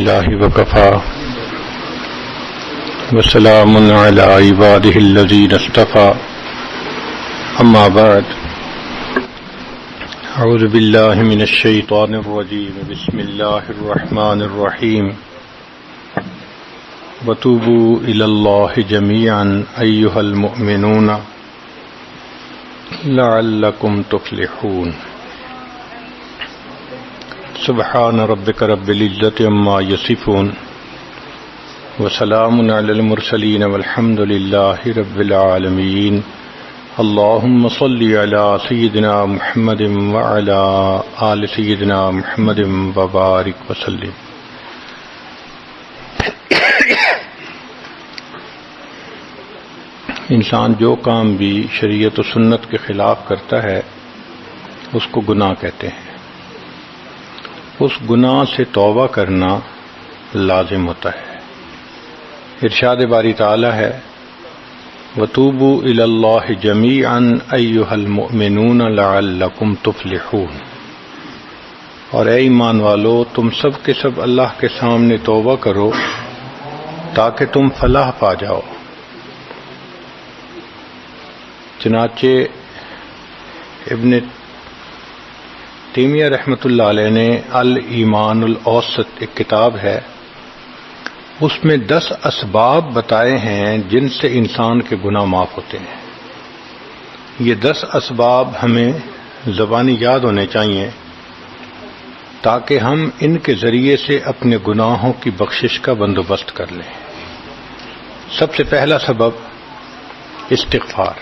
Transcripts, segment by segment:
باللہ وکفا وسلام علی عبادہ الذین اصطفى اما بعد اعوذ باللہ من الشیطان الرجیم بسم اللہ الرحمن الرحیم وتوبوا الی اللہ جميعا ایھا المؤمنون لعلکم تفلحون سبحان ربک رب العزۃ عما یصفون وسلام علی المرسلین والحمد للہ رب العالمین اللہم صل علی سیدنا محمد وعلی آل سیدنا محمد وبارک وسلم۔ انسان جو کام بھی شریعت و سنت کے خلاف کرتا ہے اس کو گناہ کہتے ہیں۔ اس گناہ سے توبہ کرنا لازم ہوتا ہے۔ ارشاد باری تعالی ہے وَتُوبُوا إِلَى اللَّهِ جَمِيعًا أَيُّهَا الْمُؤْمِنُونَ لَعَلَّكُمْ تُفْلِحُونَ، اور اے ایمان والو تم سب کے سب اللہ کے سامنے توبہ کرو تاکہ تم فلاح پا جاؤ۔ چنانچہ ابن تیمیہ رحمۃ اللہ علیہ نے الایمان الاوسط ایک کتاب ہے، اس میں 10 اسباب بتائے ہیں جن سے انسان کے گناہ معاف ہوتے ہیں۔ یہ 10 اسباب ہمیں زبانی یاد ہونے چاہیے تاکہ ہم ان کے ذریعے سے اپنے گناہوں کی بخشش کا بندوبست کر لیں۔ سب سے پہلا سبب استغفار۔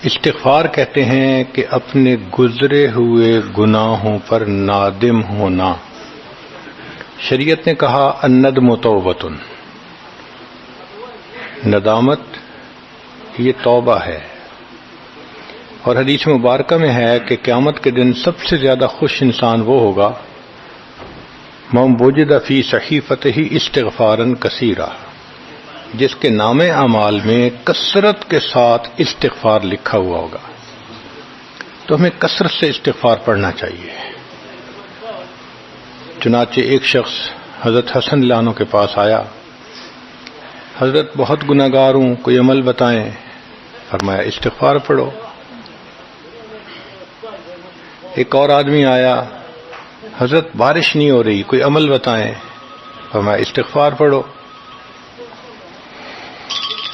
استغفار کہتے ہیں کہ اپنے گزرے ہوئے گناہوں پر نادم ہونا۔ شریعت نے کہا الندم توبۃ، ندامت یہ توبہ ہے، اور حدیث مبارکہ میں ہے کہ قیامت کے دن سب سے زیادہ خوش انسان وہ ہوگا من وجد فی صحیفتہ استغفارا کثیرا، جس کے نام اعمال میں کثرت کے ساتھ استغفار لکھا ہوا ہوگا۔ تو ہمیں کثرت سے استغفار پڑھنا چاہیے۔ چنانچہ ایک شخص حضرت حسن اللہ عنہ کے پاس آیا، حضرت بہت گناہ گار ہوں، کوئی عمل بتائیں۔ فرمایا استغفار پڑھو۔ ایک اور آدمی آیا، حضرت بارش نہیں ہو رہی، کوئی عمل بتائیں۔ فرمایا استغفار پڑھو۔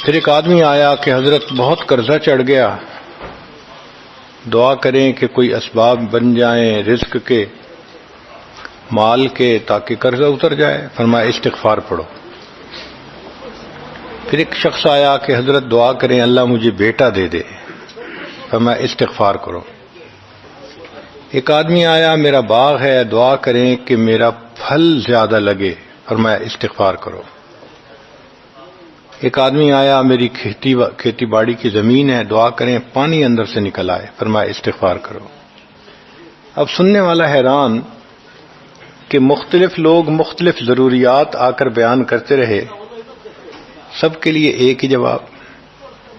پھر ایک آدمی آیا کہ حضرت بہت قرضہ چڑھ گیا، دعا کریں کہ کوئی اسباب بن جائیں رزق کے، مال کے، تاکہ قرضہ اتر جائے۔ فرمایا استغفار پڑھو۔ پھر ایک شخص آیا کہ حضرت دعا کریں اللہ مجھے بیٹا دے دے۔ فرمایا استغفار کرو۔ ایک آدمی آیا میرا باغ ہے، دعا کریں کہ میرا پھل زیادہ لگے۔ فرمایا استغفار کرو۔ ایک آدمی آیا میری کھیتی باڑی کی زمین ہے، دعا کریں پانی اندر سے نکل آئے۔ فرمایا استغفار کرو۔ اب سننے والا حیران کہ مختلف لوگ مختلف ضروریات آ کر بیان کرتے رہے، سب کے لیے ایک ہی جواب۔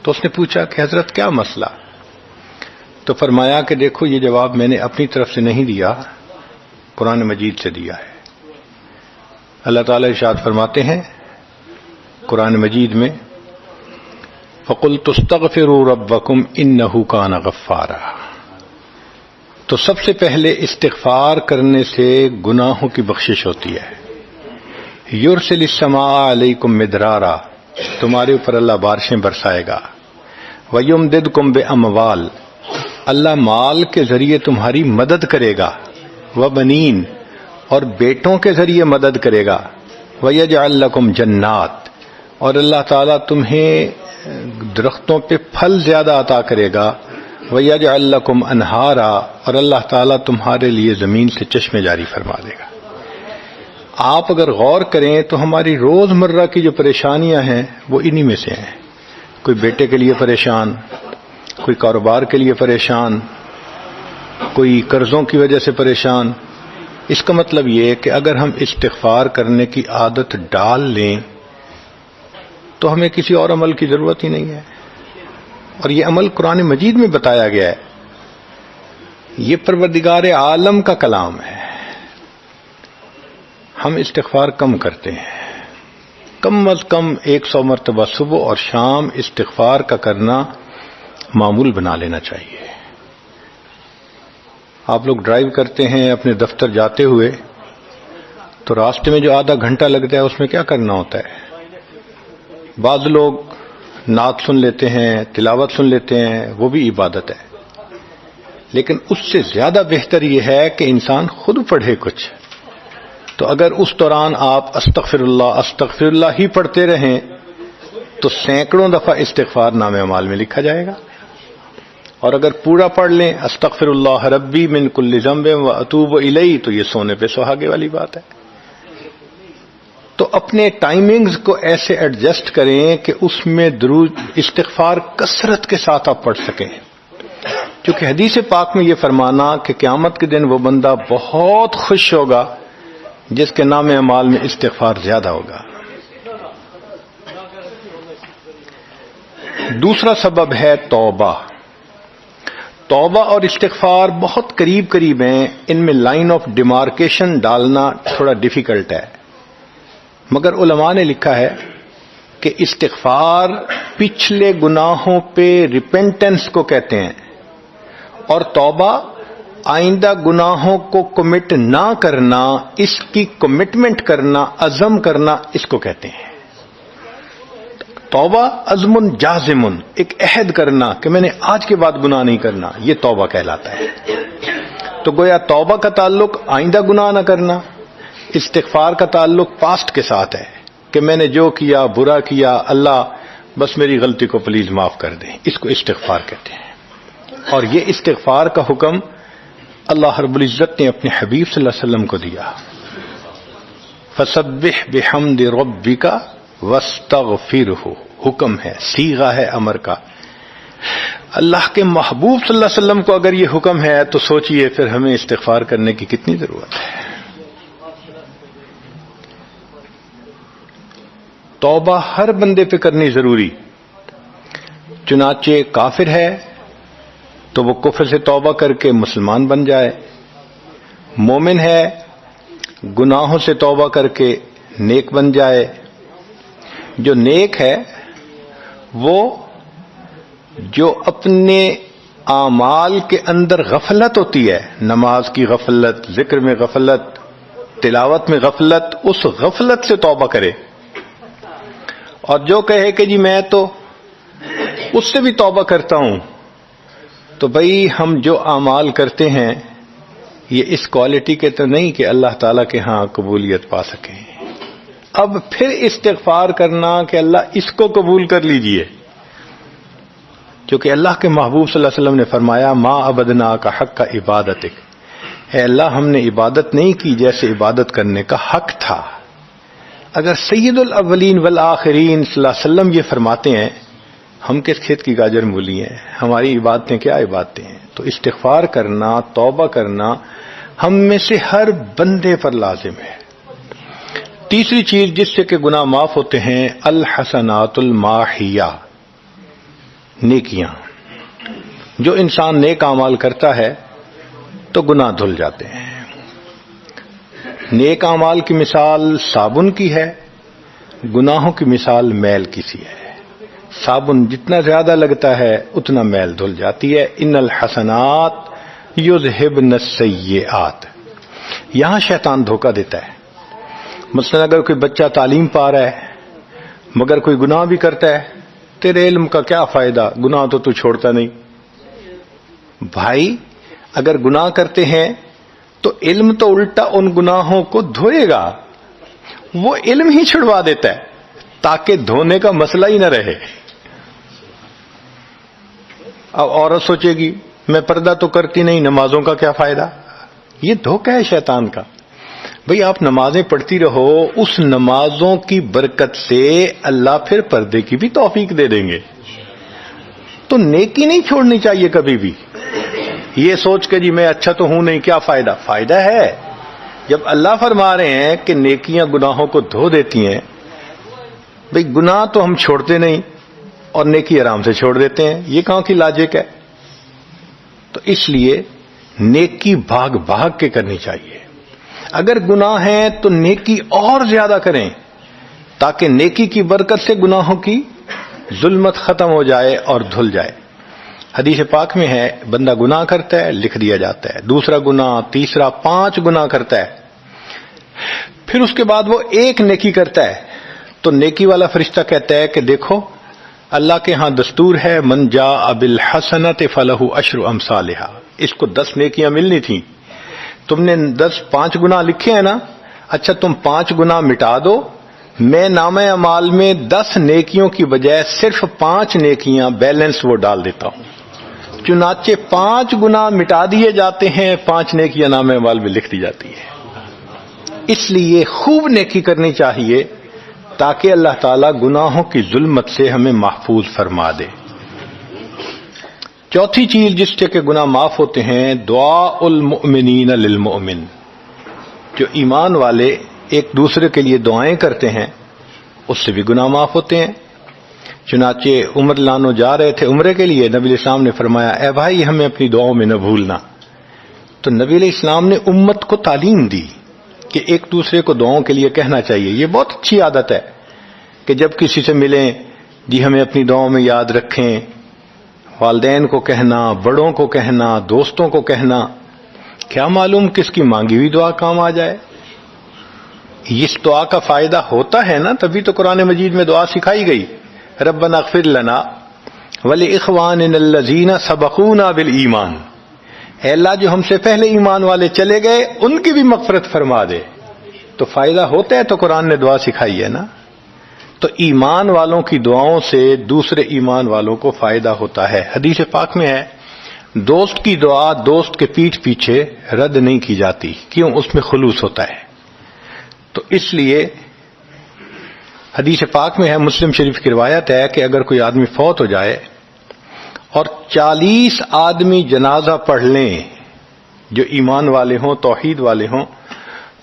تو اس نے پوچھا کہ حضرت کیا مسئلہ؟ تو فرمایا کہ دیکھو یہ جواب میں نے اپنی طرف سے نہیں دیا، قرآن مجید سے دیا ہے۔ اللہ تعالیٰ ارشاد فرماتے ہیں قرآن مجید میں فَقُلْتُ اسْتَغْفِرُوا رَبَّكُمْ إِنَّهُ كَانَ غَفَّارًا۔ تو سب سے پہلے استغفار کرنے سے گناہوں کی بخشش ہوتی ہے۔ یرسل السماء علیکم مدرارا، تمہارے اوپر اللہ بارشیں برسائے گا۔ ویمددکم باموال، اللہ مال کے ذریعے تمہاری مدد کرے گا۔ وبنین، اور بیٹوں کے ذریعے مدد کرے گا۔ ویجعل لکم جنات، اور اللہ تعالیٰ تمہیں درختوں پہ پھل زیادہ عطا کرے گا۔ وَيَجْعَلْ لَكُمْ أَنْهَارًا، اور اللہ تعالیٰ تمہارے لیے زمین سے چشمے جاری فرما دے گا۔ آپ اگر غور کریں تو ہماری روز مرہ کی جو پریشانیاں ہیں وہ انہی میں سے ہیں۔ کوئی بیٹے کے لیے پریشان، کوئی کاروبار کے لیے پریشان، کوئی قرضوں کی وجہ سے پریشان۔ اس کا مطلب یہ ہے کہ اگر ہم استغفار کرنے کی عادت ڈال لیں تو ہمیں کسی اور عمل کی ضرورت ہی نہیں ہے، اور یہ عمل قرآن مجید میں بتایا گیا ہے۔ یہ پروردگار عالم کا کلام ہے۔ ہم استغفار کم کرتے ہیں. کم از کم 100 مرتبہ صبح اور شام استغفار کا کرنا معمول بنا لینا چاہیے. آپ لوگ ڈرائیو کرتے ہیں اپنے دفتر جاتے ہوئے تو راستے میں جو آدھا گھنٹہ لگتا ہے اس میں کیا کرنا ہوتا ہے؟ بعض لوگ نعت سن لیتے ہیں، تلاوت سن لیتے ہیں، وہ بھی عبادت ہے. لیکن اس سے زیادہ بہتر یہ ہے کہ انسان خود پڑھے کچھ. تو اگر اس دوران آپ استغفر اللہ ہی پڑھتے رہیں تو سینکڑوں دفعہ استغفار نامہ اعمال میں لکھا جائے گا. اور اگر پورا پڑھ لیں استغفر اللہ ربی من کل ذنب و اتوب الیہ تو یہ سونے پہ سہاگے والی بات ہے. تو اپنے ٹائمنگز کو ایسے ایڈجسٹ کریں کہ اس میں درود استغفار کثرت کے ساتھ آپ پڑھ سکیں. کیونکہ حدیث پاک میں یہ فرمانا کہ قیامت کے دن وہ بندہ بہت خوش ہوگا جس کے نام اعمال میں استغفار زیادہ ہوگا. دوسرا سبب ہے توبہ. توبہ اور استغفار بہت قریب قریب ہیں، ان میں لائن آف ڈیمارکیشن ڈالنا تھوڑا ڈیفیکلٹ ہے. مگر علماء نے لکھا ہے کہ استغفار پچھلے گناہوں پہ ریپینٹنس کو کہتے ہیں، اور توبہ آئندہ گناہوں کو کمٹ نہ کرنا، اس کی کمٹمنٹ کرنا، عزم کرنا، اس کو کہتے ہیں. توبہ عزم جازم، ایک عہد کرنا کہ میں نے آج کے بعد گناہ نہیں کرنا، یہ توبہ کہلاتا ہے. تو گویا توبہ کا تعلق آئندہ گناہ نہ کرنا، استغفار کا تعلق پاسٹ کے ساتھ ہے کہ میں نے جو کیا برا کیا، اللہ بس میری غلطی کو پلیز معاف کر دیں، اس کو استغفار کہتے ہیں. اور یہ استغفار کا حکم اللہ رب العزت نے اپنے حبیب صلی اللہ علیہ وسلم کو دیا. فسبح بحمد ربک واستغفرہ، حکم ہے، صیغہ ہے امر کا. اللہ کے محبوب صلی اللہ علیہ وسلم کو اگر یہ حکم ہے تو سوچئے پھر ہمیں استغفار کرنے کی کتنی ضرورت ہے. توبہ ہر بندے پہ کرنی ضروری. چنانچہ کافر ہے تو وہ کفر سے توبہ کر کے مسلمان بن جائے، مومن ہے گناہوں سے توبہ کر کے نیک بن جائے. جو نیک ہے وہ جو اپنے اعمال کے اندر غفلت ہوتی ہے، نماز کی غفلت، ذکر میں غفلت، تلاوت میں غفلت، اس غفلت سے توبہ کرے. اور جو کہے کہ جی میں تو اس سے بھی توبہ کرتا ہوں، تو بھئی ہم جو اعمال کرتے ہیں یہ اس کوالٹی کے تو نہیں کہ اللہ تعالیٰ کے ہاں قبولیت پا سکیں. اب پھر استغفار کرنا کہ اللہ اس کو قبول کر لیجئے، کیونکہ اللہ کے محبوب صلی اللہ علیہ وسلم نے فرمایا ما عبدنا کا حق کا عبادتک، اے اللہ ہم نے عبادت نہیں کی جیسے عبادت کرنے کا حق تھا. اگر سید الاولین والآخرین صلی اللہ علیہ وسلم یہ فرماتے ہیں، ہم کس کھیت کی گاجر مولی ہیں، ہماری عبادتیں کیا عبادتیں ہیں. تو استغفار کرنا، توبہ کرنا ہم میں سے ہر بندے پر لازم ہے. تیسری چیز جس سے کہ گناہ معاف ہوتے ہیں، الحسنات الماحیہ، نیکیاں. جو انسان نیک اعمال کرتا ہے تو گناہ دھل جاتے ہیں. نیک اعمال کی مثال صابن کی ہے، گناہوں کی مثال میل کی سی ہے. صابن جتنا زیادہ لگتا ہے اتنا میل دھل جاتی ہے. ان الحسنات یذہبن السیئات. یہاں شیطان دھوکہ دیتا ہے. مثلا اگر کوئی بچہ تعلیم پا رہا ہے مگر کوئی گناہ بھی کرتا ہے، تیرے علم کا کیا فائدہ، گناہ تو چھوڑتا نہیں. بھائی اگر گناہ کرتے ہیں تو علم تو الٹا ان گناہوں کو دھوئے گا، وہ علم ہی چھڑوا دیتا ہے تاکہ دھونے کا مسئلہ ہی نہ رہے. اب عورت سوچے گی میں پردہ تو کرتی نہیں، نمازوں کا کیا فائدہ. یہ دھوکہ ہے شیطان کا. بھئی آپ نمازیں پڑھتی رہو، اس نمازوں کی برکت سے اللہ پھر پردے کی بھی توفیق دے دیں گے. تو نیکی نہیں چھوڑنی چاہیے کبھی بھی. یہ سوچ کے جی میں اچھا تو ہوں نہیں، کیا فائدہ. فائدہ ہے. جب اللہ فرما رہے ہیں کہ نیکیاں گناہوں کو دھو دیتی ہیں، بھئی گناہ تو ہم چھوڑتے نہیں اور نیکی آرام سے چھوڑ دیتے ہیں، یہ کہاں کی لاجک ہے. تو اس لیے نیکی بھاگ بھاگ کے کرنی چاہیے. اگر گناہ ہیں تو نیکی اور زیادہ کریں تاکہ نیکی کی برکت سے گناہوں کی ظلمت ختم ہو جائے اور دھل جائے۔ حدیث پاک میں ہے بندہ گناہ کرتا ہے لکھ دیا جاتا ہے، دوسرا گناہ، تیسرا، 5 گناہ کرتا ہے، پھر اس کے بعد وہ ایک نیکی کرتا ہے تو نیکی والا فرشتہ کہتا ہے کہ دیکھو اللہ کے ہاں دستور ہے من جاء بالحسنۃ فلہ عشر امثالھا، اس کو 10 نیکیاں ملنی تھیں، تم نے 5 گناہ لکھے ہیں نا، اچھا تم 5 گناہ مٹا دو، میں نامہ اعمال میں 10 نیکیوں کی بجائے صرف 5 نیکیاں بیلنس وہ ڈال دیتا ہوں۔ چنانچہ 5 گناہ مٹا دیے جاتے ہیں، 5 نیکیاں نامہ اعمال میں لکھ دی جاتی ہے۔ اس لیے خوب نیکی کرنی چاہیے تاکہ اللہ تعالیٰ گناہوں کی ظلمت سے ہمیں محفوظ فرما دے۔ چوتھی چیز جس سے کہ گناہ معاف ہوتے ہیں، دعاء المؤمنین للمؤمن، جو ایمان والے ایک دوسرے کے لیے دعائیں کرتے ہیں اس سے بھی گناہ معاف ہوتے ہیں۔ چنانچہ عمر لانو جا رہے تھے عمرے کے لیے، نبی علیہ السلام نے فرمایا اے بھائی ہمیں اپنی دعاؤں میں نہ بھولنا، تو نبی علیہ السلام نے امت کو تعلیم دی کہ ایک دوسرے کو دعاؤں کے لیے کہنا چاہیے۔ یہ بہت اچھی عادت ہے کہ جب کسی سے ملیں جی ہمیں اپنی دعاؤں میں یاد رکھیں، والدین کو کہنا، بڑوں کو کہنا، دوستوں کو کہنا، کیا معلوم کس کی مانگی ہوئی دعا کام آ جائے۔ اس دعا کا فائدہ ہوتا ہے نا، تبھی تو قرآن مجید میں دعا سکھائی گئی، ربنا اغفر لنا ولاخواننا الذین سبقونا بالایمان، اے اللہ جو ہم سے پہلے ایمان والے چلے گئے ان کی بھی مغفرت فرما دے۔ تو فائدہ ہوتا ہے تو قرآن نے دعا سکھائی ہے نا۔ تو ایمان والوں کی دعاؤں سے دوسرے ایمان والوں کو فائدہ ہوتا ہے۔ حدیث پاک میں ہے دوست کی دعا دوست کے پیٹھ پیچھے رد نہیں کی جاتی، کیوں؟ اس میں خلوص ہوتا ہے۔ تو اس لیے حدیث پاک میں ہے، مسلم شریف کی روایت ہے کہ اگر کوئی آدمی فوت ہو جائے اور 40 آدمی جنازہ پڑھ لیں جو ایمان والے ہوں، توحید والے ہوں،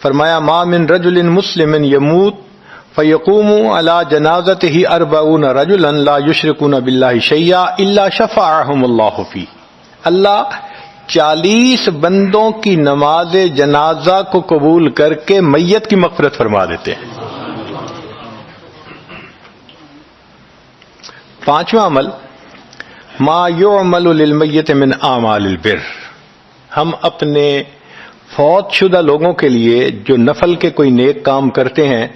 فرمایا ما من رجل مسلم یموت فیقوم علی جنازتہ 40 رجلا لا یشرکون باللہ شیئا الا شفعهم اللہ فی، اللہ 40 بندوں کی نماز جنازہ کو قبول کر کے میت کی مغفرت فرما دیتے ہیں۔ 5واں عمل ما یعمل للمیت من اعمال البر، ہم اپنے فوت شدہ لوگوں کے لیے جو نفل کے کوئی نیک کام کرتے ہیں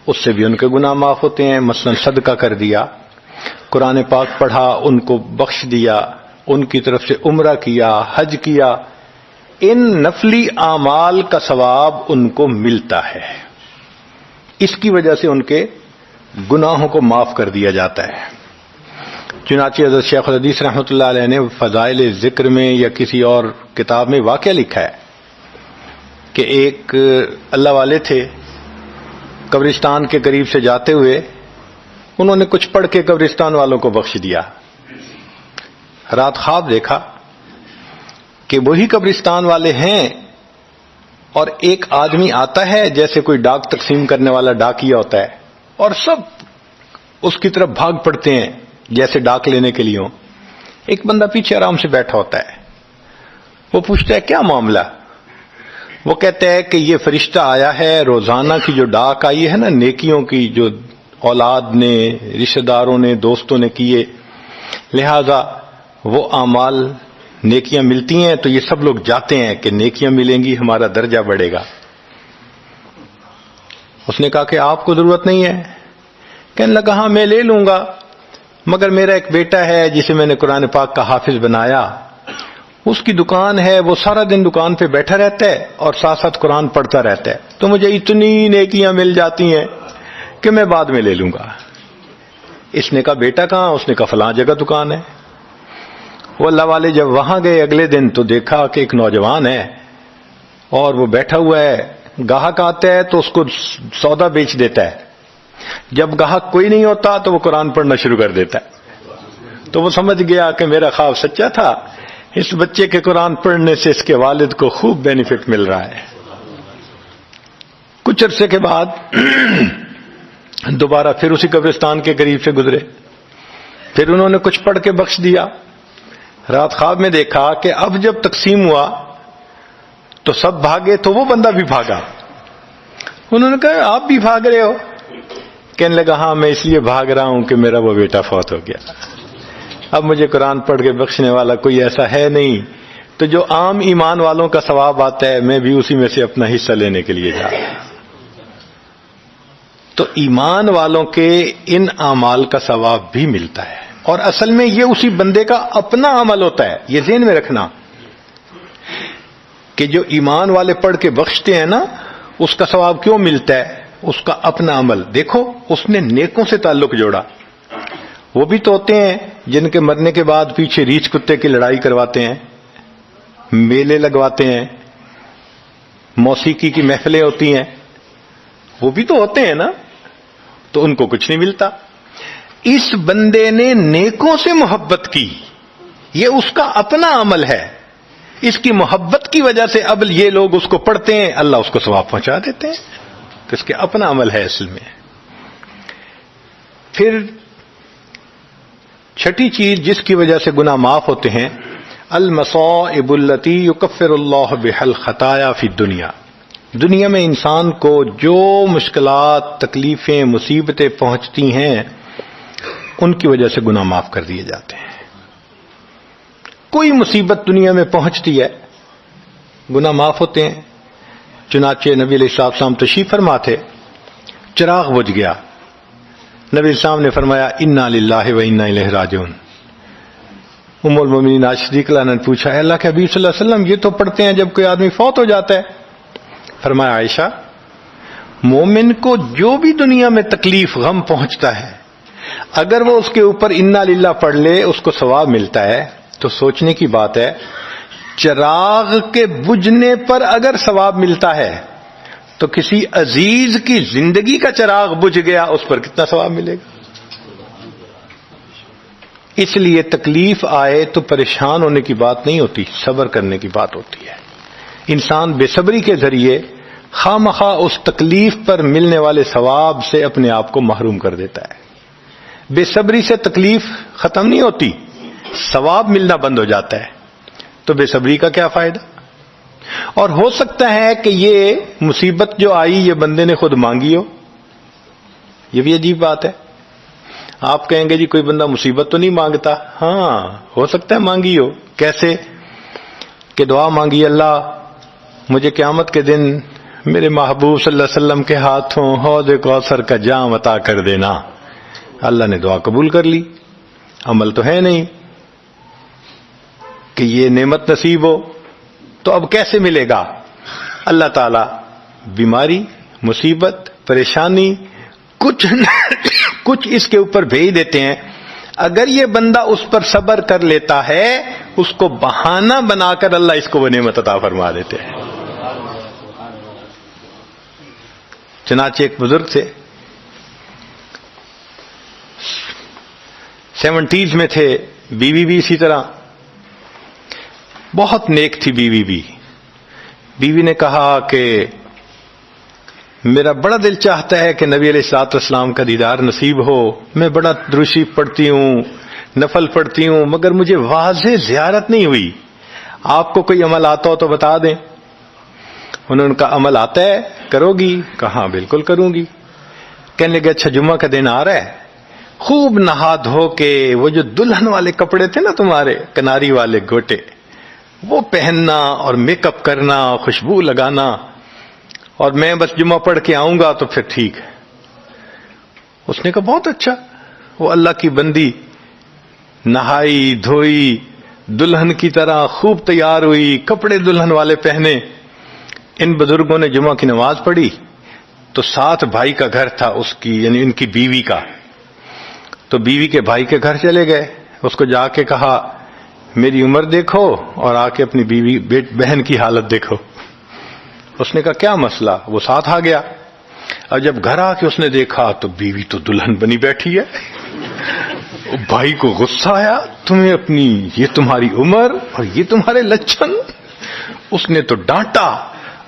اس سے بھی ان کے گناہ معاف ہوتے ہیں۔ مثلا صدقہ کر دیا، قرآن پاک پڑھا، ان کو بخش دیا، ان کی طرف سے عمرہ کیا، حج کیا، ان نفلی اعمال کا ثواب ان کو ملتا ہے، اس کی وجہ سے ان کے گناہوں کو معاف کر دیا جاتا ہے۔ چنانچہ حضرت شیخ الحدیث رحمۃ اللہ علیہ نے فضائل ذکر میں یا کسی اور کتاب میں واقعہ لکھا ہے کہ ایک اللہ والے تھے، قبرستان کے قریب سے جاتے ہوئے انہوں نے کچھ پڑھ کے قبرستان والوں کو بخش دیا۔ رات خواب دیکھا کہ وہی قبرستان والے ہیں اور ایک آدمی آتا ہے جیسے کوئی ڈاک تقسیم کرنے والا ڈاکیا ہوتا ہے، اور سب اس کی طرف بھاگ پڑتے ہیں جیسے ڈاک لینے کے لیے ہوں۔ ایک بندہ پیچھے آرام سے بیٹھا ہوتا ہے، وہ پوچھتا ہے کیا معاملہ؟ وہ کہتا ہے کہ یہ فرشتہ آیا ہے، روزانہ کی جو ڈاک آئی ہے نا نیکیوں کی، جو اولاد نے، رشتہ داروں نے، دوستوں نے کیے، لہذا وہ اعمال نیکیاں ملتی ہیں تو یہ سب لوگ جاتے ہیں کہ نیکیاں ملیں گی، ہمارا درجہ بڑھے گا۔ اس نے کہا کہ آپ کو ضرورت نہیں ہے؟ کہنے لگا ہاں میں لے لوں گا، مگر میرا ایک بیٹا ہے جسے میں نے قرآن پاک کا حافظ بنایا، اس کی دکان ہے، وہ سارا دن دکان پہ بیٹھا رہتا ہے اور ساتھ ساتھ قرآن پڑھتا رہتا ہے، تو مجھے اتنی نیکیاں مل جاتی ہیں کہ میں بعد میں لے لوں گا۔ اس نے کہا بیٹا کہاں؟ اس نے کہا فلاں جگہ دکان ہے۔ وہ اللہ والے جب وہاں گئے اگلے دن تو دیکھا کہ ایک نوجوان ہے اور وہ بیٹھا ہوا ہے، گاہک آتا ہے تو اس کو سودا بیچ دیتا ہے، جب گاہک کوئی نہیں ہوتا تو وہ قرآن پڑھنا شروع کر دیتا ہے۔ تو وہ سمجھ گیا کہ میرا خواب سچا تھا، اس بچے کے قرآن پڑھنے سے اس کے والد کو خوب بینیفٹ مل رہا ہے۔ کچھ عرصے کے بعد دوبارہ پھر اسی قبرستان کے قریب سے گزرے، پھر انہوں نے کچھ پڑھ کے بخش دیا۔ رات خواب میں دیکھا کہ اب جب تقسیم ہوا تو سب بھاگے تو وہ بندہ بھی بھاگا. انہوں نے کہا آپ بھی بھاگ رہے ہو؟ کہنے لگا ہاں میں اس لیے بھاگ رہا ہوں کہ میرا وہ بیٹا فوت ہو گیا. اب مجھے قرآن پڑھ کے بخشنے والا کوئی ایسا ہے نہیں، تو جو عام ایمان والوں کا ثواب آتا ہے میں بھی اسی میں سے اپنا حصہ لینے کے لیے جا رہا ہوں. تو ایمان والوں کے ان اعمال کا ثواب بھی ملتا ہے، اور اصل میں یہ اسی بندے کا اپنا عمل ہوتا ہے. یہ ذہن میں رکھنا کہ جو ایمان والے پڑھ کے بخشتے ہیں نا، اس کا ثواب کیوں ملتا ہے؟ اس کا اپنا عمل. دیکھو اس نے نیکوں سے تعلق جوڑا. وہ بھی تو ہوتے ہیں جن کے مرنے کے بعد پیچھے ریچھ کتے کی لڑائی کرواتے ہیں، میلے لگواتے ہیں، موسیقی کی محفلیں ہوتی ہیں، وہ بھی تو ہوتے ہیں نا، تو ان کو کچھ نہیں ملتا. اس بندے نے نیکوں سے محبت کی، یہ اس کا اپنا عمل ہے. اس کی محبت کی وجہ سے اب یہ لوگ اس کو پڑھتے ہیں، اللہ اس کو ثواب پہنچا دیتے ہیں. تو اس کے اپنا عمل ہے اصل میں. پھر چھٹی چیز جس کی وجہ سے گناہ معاف ہوتے ہیں، المصائب التی یکفر اللہ بها الخطایا فی الدنیا. دنیا میں انسان کو جو مشکلات، تکلیفیں، مصیبتیں پہنچتی ہیں ان کی وجہ سے گناہ معاف کر دیے جاتے ہیں. کوئی مصیبت دنیا میں پہنچتی ہے گناہ معاف ہوتے ہیں. چنانچہ نبی علیہ السلام تشریف فرما تھے، چراغ بجھ گیا. نبی علیہ السلام نے فرمایا انا للہ و انا الیہ راجعون. ام المومنین عائشہ صدیقہ نے پوچھا اے اللہ کے حبیب صلی اللہ علیہ وسلم یہ تو پڑھتے ہیں جب کوئی آدمی فوت ہو جاتا ہے. فرمایا عائشہ مومن کو جو بھی دنیا میں تکلیف غم پہنچتا ہے اگر وہ اس کے اوپر انا للہ پڑھ لے اس کو ثواب ملتا ہے. تو سوچنے کی بات ہے، چراغ کے بجھنے پر اگر ثواب ملتا ہے تو کسی عزیز کی زندگی کا چراغ بجھ گیا اس پر کتنا ثواب ملے گا. اس لیے تکلیف آئے تو پریشان ہونے کی بات نہیں ہوتی، صبر کرنے کی بات ہوتی ہے. انسان بے صبری کے ذریعے خواہ اس تکلیف پر ملنے والے ثواب سے اپنے آپ کو محروم کر دیتا ہے. بے صبری سے تکلیف ختم نہیں ہوتی، ثواب ملنا بند ہو جاتا ہے. تو بے صبری کا کیا فائدہ؟ اور ہو سکتا ہے کہ یہ مصیبت جو آئی یہ بندے نے خود مانگی ہو. یہ بھی عجیب بات ہے. آپ کہیں گے جی کوئی بندہ مصیبت تو نہیں مانگتا. ہاں ہو سکتا ہے مانگی ہو. کیسے؟ کہ دعا مانگی اللہ مجھے قیامت کے دن میرے محبوب صلی اللہ علیہ وسلم کے ہاتھوں حوض کوثر کا جام عطا کر دینا. اللہ نے دعا قبول کر لی. عمل تو ہے نہیں کہ یہ نعمت نصیب ہو. تو اب کیسے ملے گا؟ اللہ تعالی بیماری، مصیبت، پریشانی کچھ اس کے اوپر بھیج دیتے ہیں. اگر یہ بندہ اس پر صبر کر لیتا ہے اس کو بہانہ بنا کر اللہ اس کو وہ نعمت عطا فرما دیتے ہیں. چنانچہ ایک بزرگ تھے، 70s میں تھے، بیوی بھی اسی طرح بہت نیک تھی. بیوی نے کہا کہ میرا بڑا دل چاہتا ہے کہ نبی علیہ الصلوۃ والسلام کا دیدار نصیب ہو. میں بڑا درود شریف پڑھتی ہوں، نفل پڑھتی ہوں، مگر مجھے واضح زیارت نہیں ہوئی. آپ کو کوئی عمل آتا ہو تو بتا دیں. انہوں نے کہا عمل آتا ہے، کرو گی؟ کہا بالکل کروں گی. کہنے لگے اچھا جمعہ کا دن آ رہا ہے، خوب نہا دھو کے وہ جو دلہن والے کپڑے تھے نا تمہارے کناری والے گوٹے وہ پہننا اور میک اپ کرنا، خوشبو لگانا، اور میں بس جمعہ پڑھ کے آؤں گا تو پھر ٹھیک ہے. اس نے کہا بہت اچھا. وہ اللہ کی بندی نہائی دھوئی دلہن کی طرح خوب تیار ہوئی، کپڑے دلہن والے پہنے. ان بزرگوں نے جمعہ کی نماز پڑھی تو ساتھ بھائی کا گھر تھا اس کی، یعنی ان کی بیوی کا. تو بیوی کے بھائی کے گھر چلے گئے. اس کو جا کے کہا میری عمر دیکھو اور آ کے اپنی بیوی بہن کی حالت دیکھو. اس نے کہا کیا مسئلہ؟ وہ ساتھ آ گیا. اور جب گھر آ کے اس نے دیکھا تو بیوی تو دلہن بنی بیٹھی ہے. بھائی کو غصہ آیا، تمہیں اپنی یہ تمہاری عمر اور یہ تمہارے لچھن. اس نے تو ڈانٹا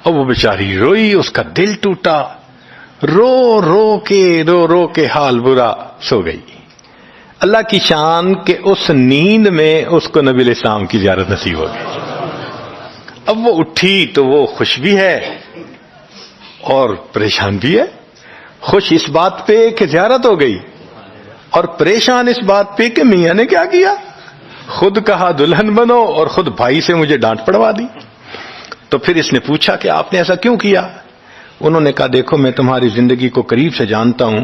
اور وہ بیچاری روئی، اس کا دل ٹوٹا، رو رو کے حال برا، سو گئی. اللہ کی شان کہ اس نیند میں اس کو نبی علیہ السلام کی زیارت نصیب ہو گئی. اب وہ اٹھی تو وہ خوش بھی ہے اور پریشان بھی ہے. خوش اس بات پہ کہ زیارت ہو گئی، اور پریشان اس بات پہ کہ میاں نے کیا کیا، خود کہا دلہن بنو اور خود بھائی سے مجھے ڈانٹ پڑوا دی. تو پھر اس نے پوچھا کہ آپ نے ایسا کیوں کیا؟ انہوں نے کہا دیکھو میں تمہاری زندگی کو قریب سے جانتا ہوں،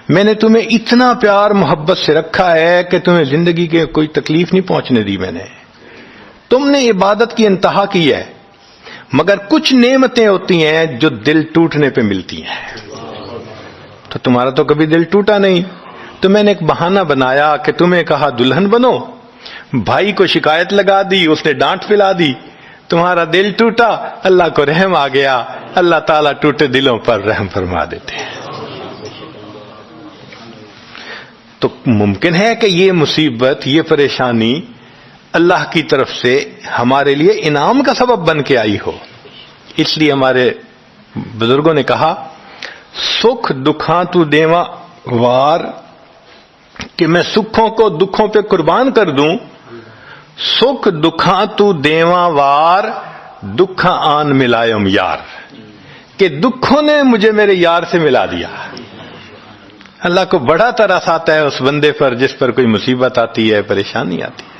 میں نے تمہیں اتنا پیار محبت سے رکھا ہے کہ تمہیں زندگی کے کوئی تکلیف نہیں پہنچنے دی. میں نے، تم نے عبادت کی انتہا کی ہے، مگر کچھ نعمتیں ہوتی ہیں جو دل ٹوٹنے پہ ملتی ہیں، تو تمہارا تو کبھی دل ٹوٹا نہیں. تو میں نے ایک بہانہ بنایا کہ تمہیں کہا دلہن بنو، بھائی کو شکایت لگا دی، اس نے ڈانٹ پلا دی، تمہارا دل ٹوٹا، اللہ کو رحم آ گیا. اللہ تعالیٰ ٹوٹے دلوں پر رحم فرما دیتے ہیں. تو ممکن ہے کہ یہ مصیبت، یہ پریشانی اللہ کی طرف سے ہمارے لیے انعام کا سبب بن کے آئی ہو. اس لیے ہمارے بزرگوں نے کہا سکھ دکھاں تو دیواں وار، کہ میں سکھوں کو دکھوں پہ قربان کر دوں. سکھ دکھاں تو دیواں وار، دکھاں آن ملائم یار، کہ دکھوں نے مجھے میرے یار سے ملا دیا. اللہ کو بڑا ترس آتا ہے اس بندے پر جس پر کوئی مصیبت آتی ہے، پریشانی آتی ہے.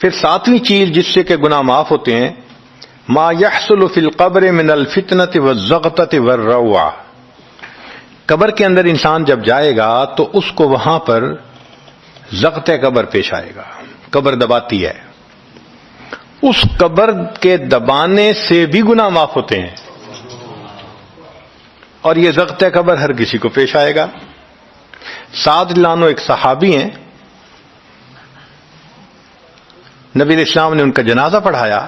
پھر ساتویں چیز جس سے کہ گناہ معاف ہوتے ہیں، ما يحصل فی القبر من الفتنة والزغطة والروعة. قبر کے اندر انسان جب جائے گا تو اس کو وہاں پر زغط قبر پیش آئے گا. قبر دباتی ہے، اس قبر کے دبانے سے بھی گناہ معاف ہوتے ہیں، اور یہ زغط قبر ہر کسی کو پیش آئے گا. سعد لانو ایک صحابی ہیں، نبی علیہ السلام نے ان کا جنازہ پڑھایا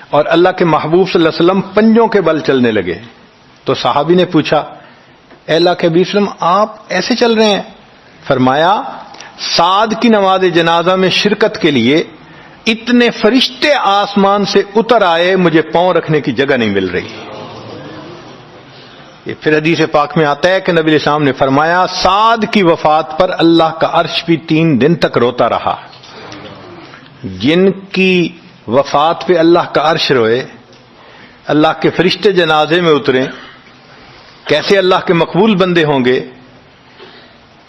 اور اللہ کے محبوب صلی اللہ علیہ وسلم پنجوں کے بل چلنے لگے. تو صحابی نے پوچھا اے اللہ کے حبیب صلی اللہ علیہ وسلم آپ ایسے چل رہے ہیں؟ فرمایا سعد کی نماز جنازہ میں شرکت کے لیے اتنے فرشتے آسمان سے اتر آئے، مجھے پاؤں رکھنے کی جگہ نہیں مل رہی. یہ پھر حدیث پاک میں آتا ہے کہ نبی علیہ السلام نے فرمایا سعد کی وفات پر اللہ کا عرش بھی 3 دن تک روتا رہا. جن کی وفات پہ اللہ کا عرش روئے، اللہ کے فرشتے جنازے میں اتریں، کیسے اللہ کے مقبول بندے ہوں گے.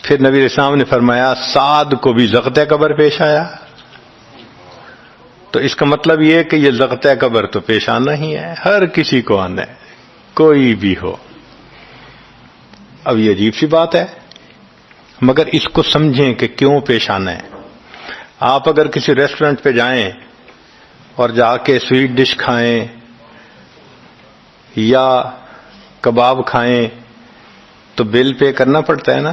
پھر نبی علیہ السلام نے فرمایا سعد کو بھی زغط قبر پیش آیا. تو اس کا مطلب یہ ہے کہ یہ زغط قبر تو پیش آنا ہی ہے، ہر کسی کو آنا ہے، کوئی بھی ہو. اب یہ عجیب سی بات ہے، مگر اس کو سمجھیں کہ کیوں پیش آنا ہے. آپ اگر کسی ریسٹورنٹ پہ جائیں اور جا کے سویٹ ڈش کھائیں یا کباب کھائیں تو بل پے کرنا پڑتا ہے نا.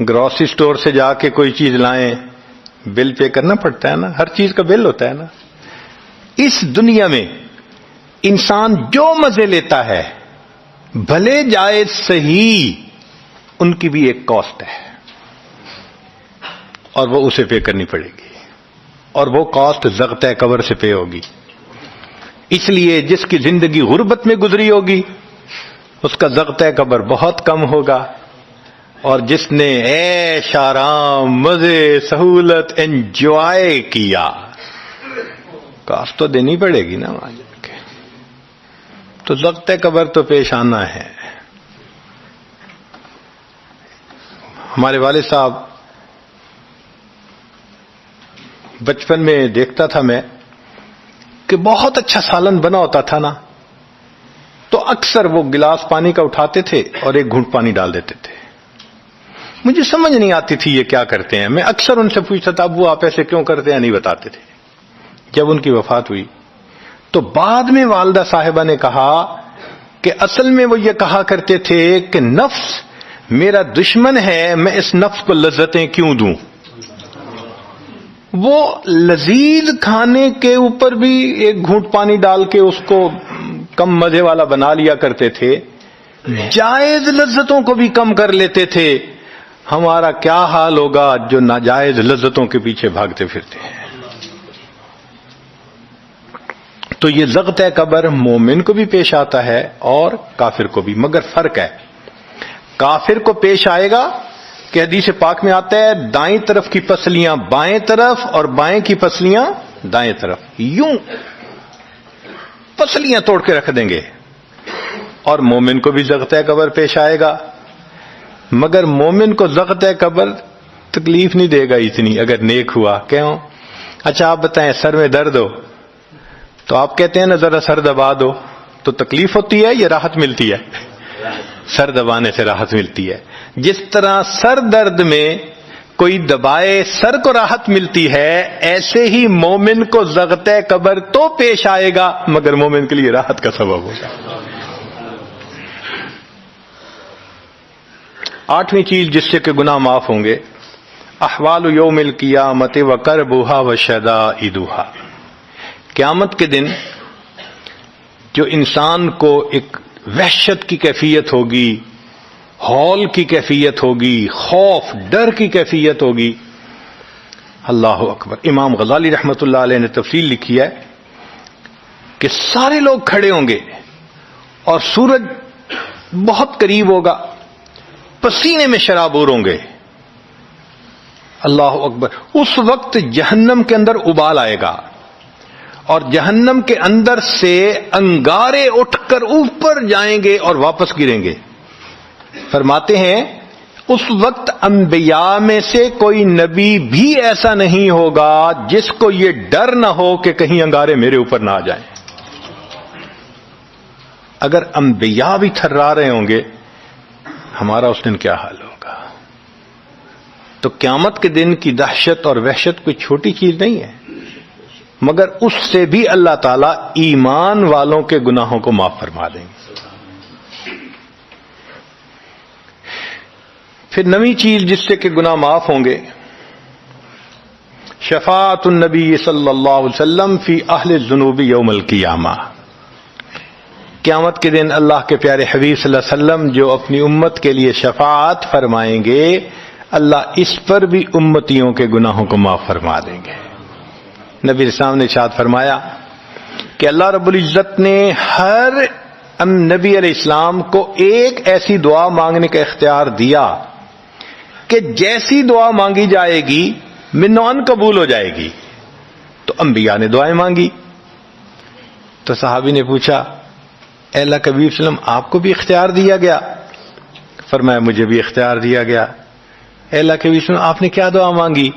گروسری سٹور سے جا کے کوئی چیز لائیں، بل پے کرنا پڑتا ہے نا، ہر چیز کا بل ہوتا ہے نا. اس دنیا میں انسان جو مزے لیتا ہے بھلے جائز صحیح، ان کی بھی ایک کاسٹ ہے اور وہ اسے پے کرنی پڑے گی، اور وہ کاسٹ زغط قبر سے پے ہوگی. اس لیے جس کی زندگی غربت میں گزری ہوگی اس کا زغط قبر بہت کم ہوگا، اور جس نے عیش آرام مزے سہولت انجوائے کیا کاسٹ تو دینی پڑے گی نا وہاں جا کے. تو زغط قبر تو پیش آنا ہے. ہمارے والد صاحب بچپن میں دیکھتا تھا میں کہ بہت اچھا سالن بنا ہوتا تھا نا، تو اکثر وہ گلاس پانی کا اٹھاتے تھے اور ایک گھونٹ پانی ڈال دیتے تھے. مجھے سمجھ نہیں آتی تھی یہ کیا کرتے ہیں. میں اکثر ان سے پوچھتا تھا ابو آپ ایسے کیوں کرتے ہیں، نہیں بتاتے تھے. جب ان کی وفات ہوئی تو بعد میں والدہ صاحبہ نے کہا کہ اصل میں وہ یہ کہا کرتے تھے کہ نفس میرا دشمن ہے، میں اس نفس کو لذتیں کیوں دوں. وہ لذیذ کھانے کے اوپر بھی ایک گھونٹ پانی ڈال کے اس کو کم مزے والا بنا لیا کرتے تھے، جائز لذتوں کو بھی کم کر لیتے تھے. ہمارا کیا حال ہوگا جو ناجائز لذتوں کے پیچھے بھاگتے پھرتے ہیں. تو یہ زغط قبر مومن کو بھی پیش آتا ہے اور کافر کو بھی، مگر فرق ہے. کافر کو پیش آئے گا کہ حدیث پاک میں آتا ہے دائیں طرف کی پسلیاں بائیں طرف اور بائیں کی پسلیاں دائیں طرف، یوں پسلیاں توڑ کے رکھ دیں گے، اور مومن کو بھی ضغط قبر پیش آئے گا، مگر مومن کو ضغط قبر تکلیف نہیں دے گا اتنی اگر نیک ہوا۔ کیوں؟ اچھا آپ بتائیں سر میں درد ہو تو آپ کہتے ہیں نا ذرا سر دبا دو، تو تکلیف ہوتی ہے یا راحت ملتی ہے؟ سر دبانے سے راحت ملتی ہے۔ جس طرح سر درد میں کوئی دبائے سر کو راحت ملتی ہے، ایسے ہی مومن کو ضغط قبر تو پیش آئے گا مگر مومن کے لیے راحت کا سبب ہوگا۔ 8ویں چیز جس سے کہ گناہ معاف ہوں گے، احوال یوم القیامت وکربھا وشدائدھا، قیامت کے دن جو انسان کو ایک وحشت کی کیفیت ہوگی، ہول کی کیفیت ہوگی، خوف ڈر کی کیفیت ہوگی۔ اللہ اکبر۔ امام غزالی رحمۃ اللہ علیہ نے تفصیل لکھی ہے کہ سارے لوگ کھڑے ہوں گے اور سورج بہت قریب ہوگا، پسینے میں شرابور ہوں گے۔ اللہ اکبر۔ اس وقت جہنم کے اندر ابال آئے گا اور جہنم کے اندر سے انگارے اٹھ کر اوپر جائیں گے اور واپس گریں گے۔ فرماتے ہیں اس وقت انبیاء میں سے کوئی نبی بھی ایسا نہیں ہوگا جس کو یہ ڈر نہ ہو کہ کہیں انگارے میرے اوپر نہ آ جائیں۔ اگر انبیاء بھی تھرا رہے ہوں گے، ہمارا اس دن کیا حال ہوگا؟ تو قیامت کے دن کی دہشت اور وحشت کوئی چھوٹی چیز نہیں ہے، مگر اس سے بھی اللہ تعالیٰ ایمان والوں کے گناہوں کو معاف فرما دیں گے۔ پھر 9ویں چیز جس سے کہ گناہ معاف ہوں گے، شفاعت النبی صلی اللہ علیہ وسلم فی اہل الذنوب یوم القیامہ، قیامت کے دن اللہ کے پیارے حبیب صلی اللہ علیہ وسلم جو اپنی امت کے لیے شفاعت فرمائیں گے، اللہ اس پر بھی امتیوں کے گناہوں کو معاف فرما دیں گے۔ نبی اسلام نے ارشاد فرمایا کہ اللہ رب العزت نے ہر نبی علیہ السلام کو ایک ایسی دعا مانگنے کا اختیار دیا کہ جیسی دعا مانگی جائے گی منوان قبول ہو جائے گی۔ تو انبیاء نے دعائیں مانگی، تو صحابی نے پوچھا اے اللہ کے حبیب صلی اللہ علیہ وسلم آپ کو بھی اختیار دیا گیا؟ فرمایا مجھے بھی اختیار دیا گیا۔ اے اللہ کے حبیب صلی اللہ علیہ وسلم آپ نے کیا دعا مانگی؟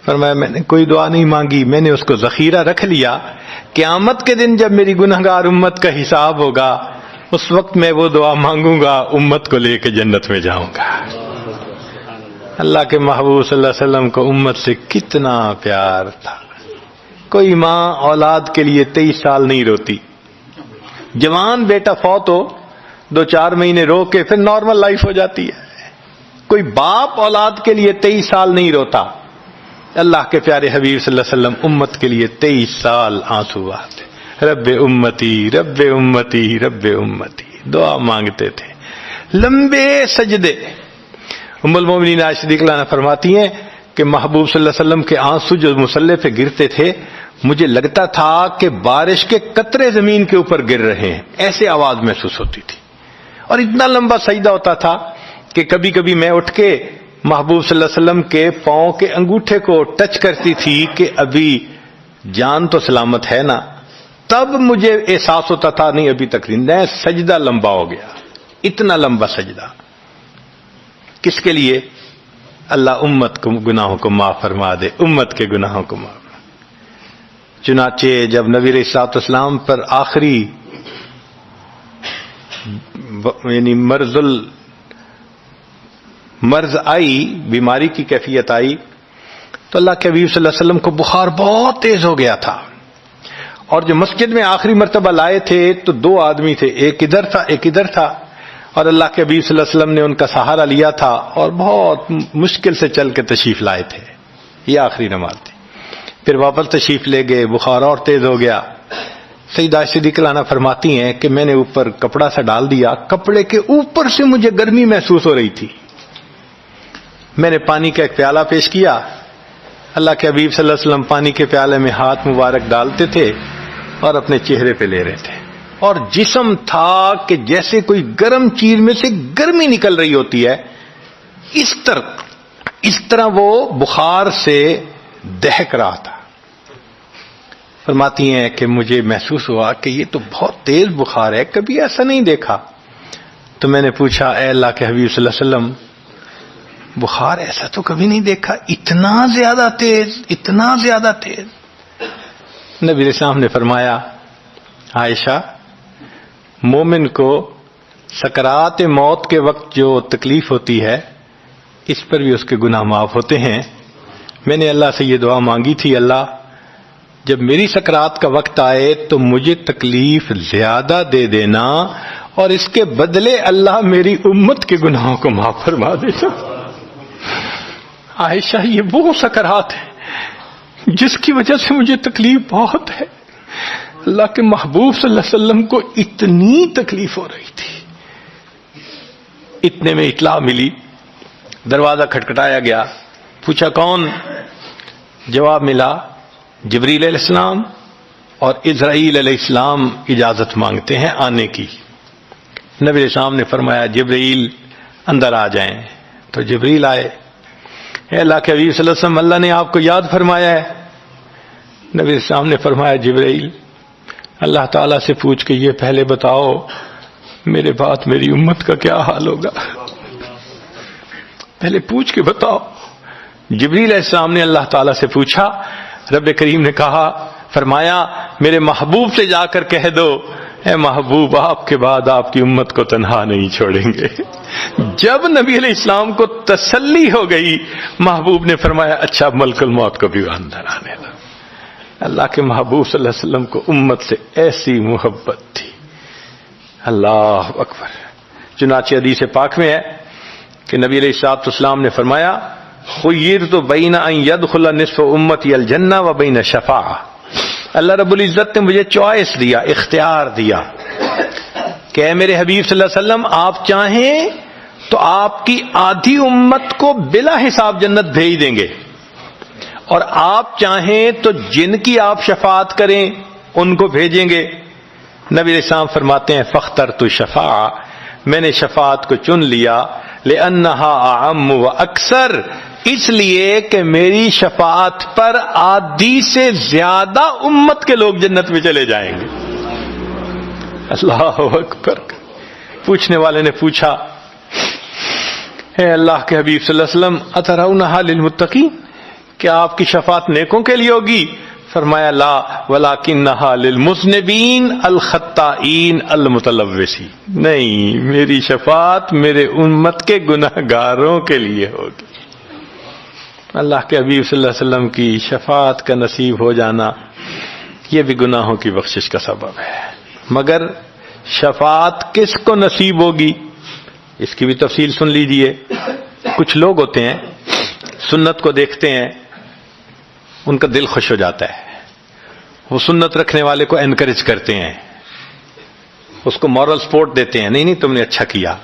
فرمایا میں نے کوئی دعا نہیں مانگی، میں نے اس کو ذخیرہ رکھ لیا، قیامت کے دن جب میری گنہگار امت کا حساب ہوگا اس وقت میں وہ دعا مانگوں گا، امت کو لے کے جنت میں جاؤں گا۔ اللہ کے محبوب صلی اللہ علیہ وسلم کو امت سے کتنا پیار تھا۔ کوئی ماں اولاد کے لیے 23 سال نہیں روتی، جوان بیٹا فوت ہو 2-4 مہینے رو کے پھر نارمل لائف ہو جاتی ہے۔ کوئی باپ اولاد کے لیے 23 سال نہیں روتا۔ اللہ کے پیارے حبیب صلی اللہ علیہ وسلم امت کے لیے 23 سال آنسو بہاتے، رب امتی رب امتی رب امتی دعا مانگتے تھے، لمبے سجدے۔ ام المومنین عائشہ صدیقہ عنہا فرماتی ہیں کہ محبوب صلی اللہ علیہ وسلم کے آنسو جو مصلی پہ گرتے تھے مجھے لگتا تھا کہ بارش کے قطرے زمین کے اوپر گر رہے ہیں، ایسے آواز محسوس ہوتی تھی، اور اتنا لمبا سجدہ ہوتا تھا کہ کبھی کبھی میں اٹھ کے محبوب صلی اللہ علیہ وسلم کے پاؤں کے انگوٹھے کو ٹچ کرتی تھی کہ ابھی جان تو سلامت ہے نا، تب مجھے احساس ہوتا تھا نہیں ابھی تک زندہ ہے، سجدہ لمبا ہو گیا۔ اتنا لمبا سجدہ کس کے لیے؟ اللہ امت کو گناہوں کو معاف فرما دے، امت کے گناہوں کو معاف۔ چنانچہ جب نبی علیہ الصلوۃ والسلام پر آخری یعنی مرض آئی، بیماری کی کیفیت آئی، تو اللہ کے حبیب صلی اللہ علیہ وسلم کو بخار بہت تیز ہو گیا تھا، اور جو مسجد میں آخری مرتبہ لائے تھے تو 2 آدمی تھے، ایک ادھر تھا ایک ادھر تھا، اور اللہ کے حبیب صلی اللہ علیہ وسلم نے ان کا سہارا لیا تھا اور بہت مشکل سے چل کے تشریف لائے تھے۔ یہ آخری نماز تھی، پھر واپس تشریف لے گئے، بخار اور تیز ہو گیا۔ سیدہ عائشہ صدیقہ عنہا فرماتی ہیں کہ میں نے اوپر کپڑا سا ڈال دیا، کپڑے کے اوپر سے مجھے گرمی محسوس ہو رہی تھی، میں نے پانی کا ایک پیالہ پیش کیا، اللہ کے حبیب صلی اللہ علیہ وسلم پانی کے پیالے میں ہاتھ مبارک ڈالتے تھے اور اپنے چہرے پہ لے رہے تھے، اور جسم تھا کہ جیسے کوئی گرم چیز میں سے گرمی نکل رہی ہوتی ہے، اس طرح وہ بخار سے دہک رہا تھا. فرماتی ہیں کہ مجھے محسوس ہوا کہ یہ تو بہت تیز بخار ہے، کبھی ایسا نہیں دیکھا. تو میں نے پوچھا اے اللہ کے حبیب صلی اللہ علیہ وسلم، بخار ایسا تو کبھی نہیں دیکھا، اتنا زیادہ تیز، اتنا زیادہ تیز. نبی علیہ السلام نے فرمایا عائشہ، مومن کو سکرات موت کے وقت جو تکلیف ہوتی ہے اس پر بھی اس کے گناہ معاف ہوتے ہیں. میں نے اللہ سے یہ دعا مانگی تھی، اللہ جب میری سکرات کا وقت آئے تو مجھے تکلیف زیادہ دے دینا اور اس کے بدلے اللہ میری امت کے گناہوں کو معاف فرما دینا. عائشہ، یہ وہ سکرات ہے جس کی وجہ سے مجھے تکلیف بہت ہے. اللہ کے محبوب صلی اللہ علیہ وسلم کو اتنی تکلیف ہو رہی تھی. اتنے میں اطلاع ملی، دروازہ کھٹکھٹایا گیا، پوچھا کون؟ جواب ملا جبریل علیہ السلام اور اسرائیل علیہ السلام اجازت مانگتے ہیں آنے کی. نبی علیہ السلام نے فرمایا جبریل اندر آ جائیں. تو جبریل آئے. اے اللہ کے حبیب صلی اللہ علیہ وسلم، اللہ نے آپ کو یاد فرمایا ہے. نبی علیہ السلام نے فرمایا جبریل اللہ تعالیٰ سے پوچھ کے یہ پہلے بتاؤ میرے بعد میری امت کا کیا حال ہوگا، پہلے پوچھ کے بتاؤ. جبریل علیہ السلام نے اللہ تعالیٰ سے پوچھا. رب کریم نے کہا، فرمایا میرے محبوب سے جا کر کہہ دو اے محبوب آپ کے بعد آپ کی امت کو تنہا نہیں چھوڑیں گے. جب نبی علیہ السلام کو تسلی ہو گئی، محبوب نے فرمایا اچھا ملک الموت کو بھی اندر آنے دو. اللہ کے محبوب صلی اللہ علیہ وسلم کو امت سے ایسی محبت تھی. اللہ اکبر. چنانچہ حدیث پاک میں ہے کہ نبی علیہ الصلوۃ والسلام نے فرمایا خیرت بین ان یدخل نصف امتی الجنہ و بین شفاعہ. اللہ رب العزت نے مجھے چوائس دیا، اختیار دیا کہ اے میرے حبیب صلی اللہ علیہ وسلم آپ چاہیں تو آپ کی آدھی امت کو بلا حساب جنت بھیج دیں گے، اور آپ چاہیں تو جن کی آپ شفاعت کریں ان کو بھیجیں گے. نبی علیہ السلام فرماتے ہیں فاخترت الشفاعہ، میں نے شفاعت کو چن لیا، لأنہا اعم و اکثر، اس لیے کہ میری شفاعت پر آدھی سے زیادہ امت کے لوگ جنت میں چلے جائیں گے. اللہ اکبر. پوچھنے والے نے پوچھا اے اللہ کے حبیب صلی اللہ علیہ وسلم اترونہا للمتقین، کیا آپ کی شفاعت نیکوں کے لیے ہوگی؟ فرمایا لا ولکنہا للمذنبین الخطائین المتلوثین، نہیں میری شفاعت میرے امت کے گناہگاروں کے لیے ہوگی. اللہ کے حبیب صلی اللہ علیہ وسلم کی شفاعت کا نصیب ہو جانا یہ بھی گناہوں کی بخشش کا سبب ہے. مگر شفاعت کس کو نصیب ہوگی اس کی بھی تفصیل سن لیجئے. کچھ لوگ ہوتے ہیں سنت کو دیکھتے ہیں ان کا دل خوش ہو جاتا ہے، وہ سنت رکھنے والے کو انکریج کرتے ہیں، اس کو مورل سپورٹ دیتے ہیں، نہیں نہیں تم نے اچھا کیا.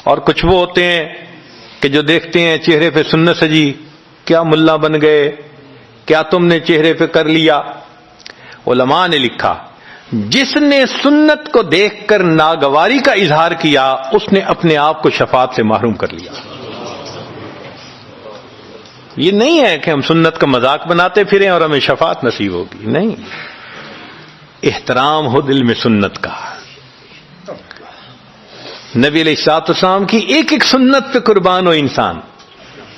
اور کچھ وہ ہوتے ہیں کہ جو دیکھتے ہیں چہرے پہ سنت سجی، کیا ملا بن گئے، کیا تم نے چہرے پہ کر لیا. علماء نے لکھا جس نے سنت کو دیکھ کر ناگواری کا اظہار کیا اس نے اپنے آپ کو شفاعت سے محروم کر لیا. یہ نہیں ہے کہ ہم سنت کا مذاق بناتے پھریں اور ہمیں شفاعت نصیب ہوگی، نہیں. احترام ہو دل میں سنت کا. نبی علیہ الصلوۃ والسلام کی ایک ایک سنت پہ قربان ہو انسان.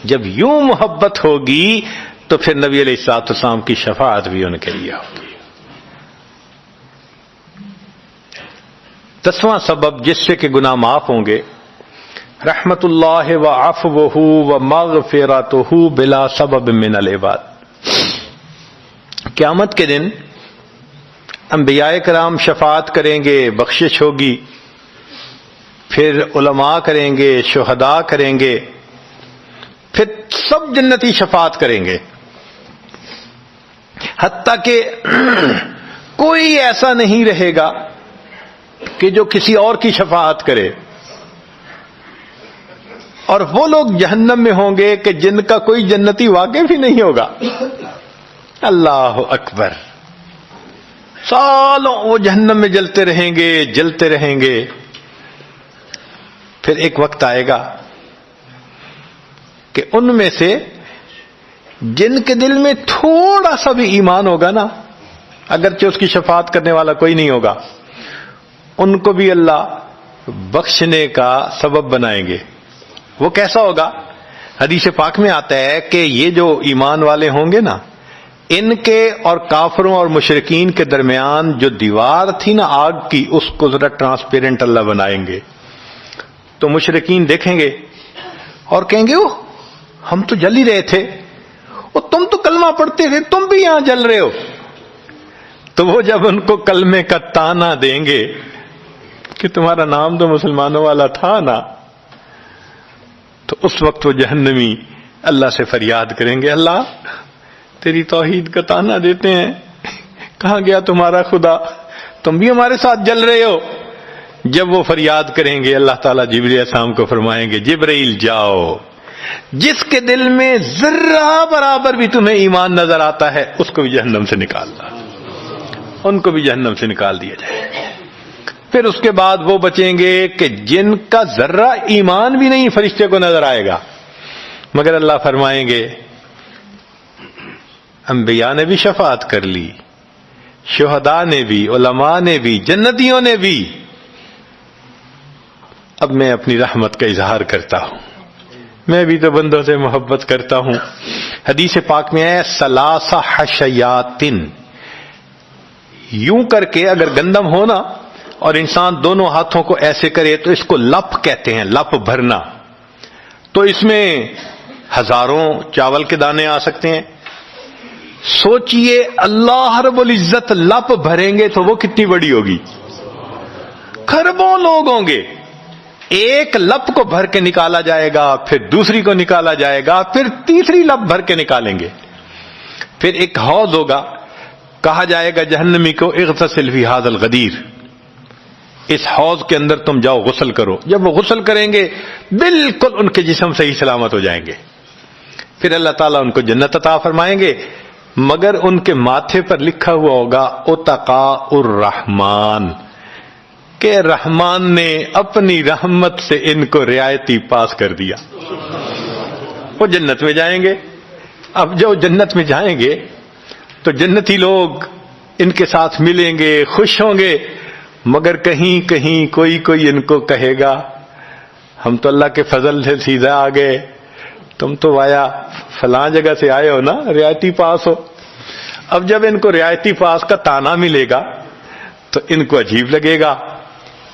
جب یوں محبت ہوگی تو پھر نبی علیہ الصلوۃ والسلام کی شفاعت بھی ان کے لیے ہوگی. 10واں سبب جس سے کہ گناہ معاف ہوں گے، رحمت اللہ و عفوہ و مغفرتہ بلا سبب من العباد. قیامت کے دن انبیاء کرام شفاعت کریں گے، بخشش ہوگی، پھر علماء کریں گے، شہداء کریں گے، پھر سب جنتی شفاعت کریں گے، حتیٰ کہ کوئی ایسا نہیں رہے گا کہ جو کسی اور کی شفاعت کرے. اور وہ لوگ جہنم میں ہوں گے کہ جن کا کوئی جنتی واقع بھی نہیں ہوگا. اللہ اکبر. سالوں وہ جہنم میں جلتے رہیں گے، جلتے رہیں گے. پھر ایک وقت آئے گا کہ ان میں سے جن کے دل میں تھوڑا سا بھی ایمان ہوگا نا، اگرچہ اس کی شفاعت کرنے والا کوئی نہیں ہوگا، ان کو بھی اللہ بخشنے کا سبب بنائیں گے۔ وہ کیسا ہوگا؟ حدیث پاک میں آتا ہے کہ یہ جو ایمان والے ہوں گے نا، ان کے اور کافروں اور مشرکین کے درمیان جو دیوار تھی نا آگ کی، اس کو ذرا ٹرانسپیرنٹ اللہ بنائیں گے۔ تو مشرکین دیکھیں گے اور کہیں گے اوہ ہم تو جل ہی رہے تھے، اور تم تو کلمہ پڑھتے تھے، تم بھی یہاں جل رہے ہو۔ تو وہ جب ان کو کلمے کا تانا دیں گے کہ تمہارا نام تو مسلمانوں والا تھا نا، تو اس وقت وہ جہنمی اللہ سے فریاد کریں گے، اللہ تیری توحید کا تانا دیتے ہیں، کہاں گیا تمہارا خدا، تم بھی ہمارے ساتھ جل رہے ہو۔ جب وہ فریاد کریں گے، اللہ تعالیٰ جبریل علیہ السلام کو فرمائیں گے، جبرائیل جاؤ، جس کے دل میں ذرہ برابر بھی تمہیں ایمان نظر آتا ہے اس کو بھی جہنم سے نکالنا، ان کو بھی جہنم سے نکال دیا جائے۔ پھر اس کے بعد وہ بچیں گے کہ جن کا ذرہ ایمان بھی نہیں فرشتے کو نظر آئے گا، مگر اللہ فرمائیں گے انبیاء نے بھی شفاعت کر لی، شہداء نے بھی، علماء نے بھی، جنتیوں نے بھی، اب میں اپنی رحمت کا اظہار کرتا ہوں، میں بھی تو بندوں سے محبت کرتا ہوں۔ حدیث پاک میں ہے ثلاث حشیات، یوں کر کے اگر گندم ہونا اور انسان دونوں ہاتھوں کو ایسے کرے تو اس کو لپ کہتے ہیں، لپ بھرنا۔ تو اس میں ہزاروں چاول کے دانے آ سکتے ہیں۔ سوچئے اللہ رب العزت لپ بھریں گے تو وہ کتنی بڑی ہوگی، کھربوں لوگ ہوں گے۔ ایک لپ کو بھر کے نکالا جائے گا، پھر دوسری کو نکالا جائے گا، پھر تیسری لپ بھر کے نکالیں گے۔ پھر ایک حوض ہوگا، کہا جائے گا جہنمی کو اغتسل فی ھذا الغدیر، اس حوض کے اندر تم جاؤ غسل کرو۔ جب وہ غسل کریں گے بالکل ان کے جسم صحیح سلامت ہو جائیں گے۔ پھر اللہ تعالیٰ ان کو جنت عطا فرمائیں گے، مگر ان کے ماتھے پر لکھا ہوا ہوگا اتقاء الرحمن، کہ رحمان نے اپنی رحمت سے ان کو رعایتی پاس کر دیا۔ وہ جنت میں جائیں گے۔ اب جو جنت میں جائیں گے تو جنتی لوگ ان کے ساتھ ملیں گے، خوش ہوں گے، مگر کہیں کہیں کوئی ان کو کہے گا ہم تو اللہ کے فضل سے سیدھا آ گئے، تم تو وایا فلاں جگہ سے آئے ہو نا، رعایتی پاس ہو۔ اب جب ان کو رعایتی پاس کا تانا ملے گا تو ان کو عجیب لگے گا۔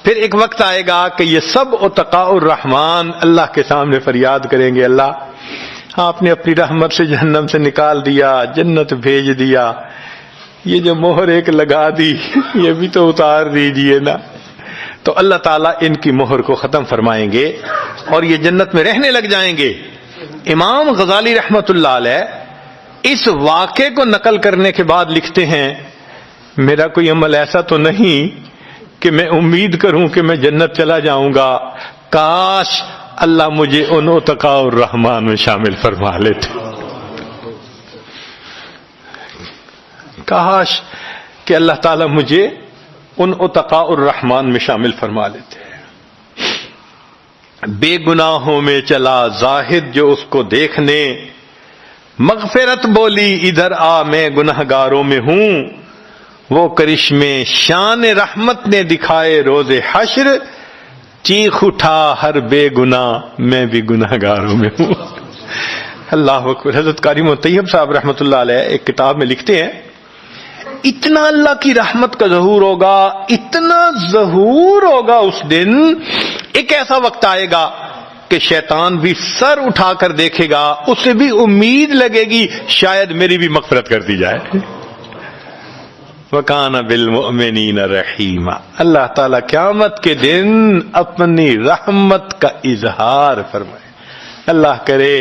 پھر ایک وقت آئے گا کہ یہ سب اتقاء الرحمن اللہ کے سامنے فریاد کریں گے، اللہ آپ نے اپنی رحمت سے جہنم سے نکال دیا، جنت بھیج دیا، یہ جو مہر ایک لگا دی یہ بھی تو اتار دیجئے نا۔ تو اللہ تعالیٰ ان کی مہر کو ختم فرمائیں گے اور یہ جنت میں رہنے لگ جائیں گے۔ امام غزالی رحمت اللہ علیہ اس واقعے کو نقل کرنے کے بعد لکھتے ہیں، میرا کوئی عمل ایسا تو نہیں کہ میں امید کروں کہ میں جنت چلا جاؤں گا، کاش اللہ مجھے ان اتقاء الرحمن میں شامل فرما لیتے، کاش کہ اللہ تعالیٰ مجھے ان اتقاء الرحمن میں شامل فرما لیتے۔ بے گناہوں میں چلا زاہد جو اس کو دیکھنے، مغفرت بولی ادھر آ میں گنہگاروں میں ہوں، وہ کرشمے شان رحمت نے دکھائے روز حشر، چیخ اٹھا ہر بے گناہ میں بھی گنہگاروں میں ہوں۔ اللہ اکبر۔ حضرت قاری طیب صاحب رحمۃ اللہ علیہ ایک کتاب میں لکھتے ہیں، اتنا اللہ کی رحمت کا ظہور ہوگا، اتنا ظہور ہوگا اس دن، ایک ایسا وقت آئے گا کہ شیطان بھی سر اٹھا کر دیکھے گا، اسے بھی امید لگے گی شاید میری بھی مغفرت کر دی جائے۔ وَكَانَ بِالْمُؤْمِنِينَ رَحِيمًا۔ اللہ تعالیٰ قیامت کے دن اپنی رحمت کا اظہار فرمائے۔ اللہ کرے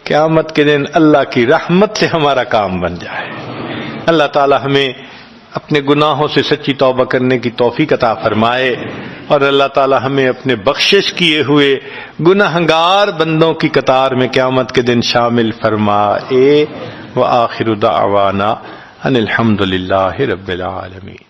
قیامت کے دن اللہ کی رحمت سے ہمارا کام بن جائے۔ اللہ تعالیٰ ہمیں اپنے گناہوں سے سچی توبہ کرنے کی توفیق عطا فرمائے، اور اللہ تعالیٰ ہمیں اپنے بخشش کیے ہوئے گناہگار بندوں کی قطار میں قیامت کے دن شامل فرمائے۔ وآخر دعوانا ان الحمد للہ رب العالمین۔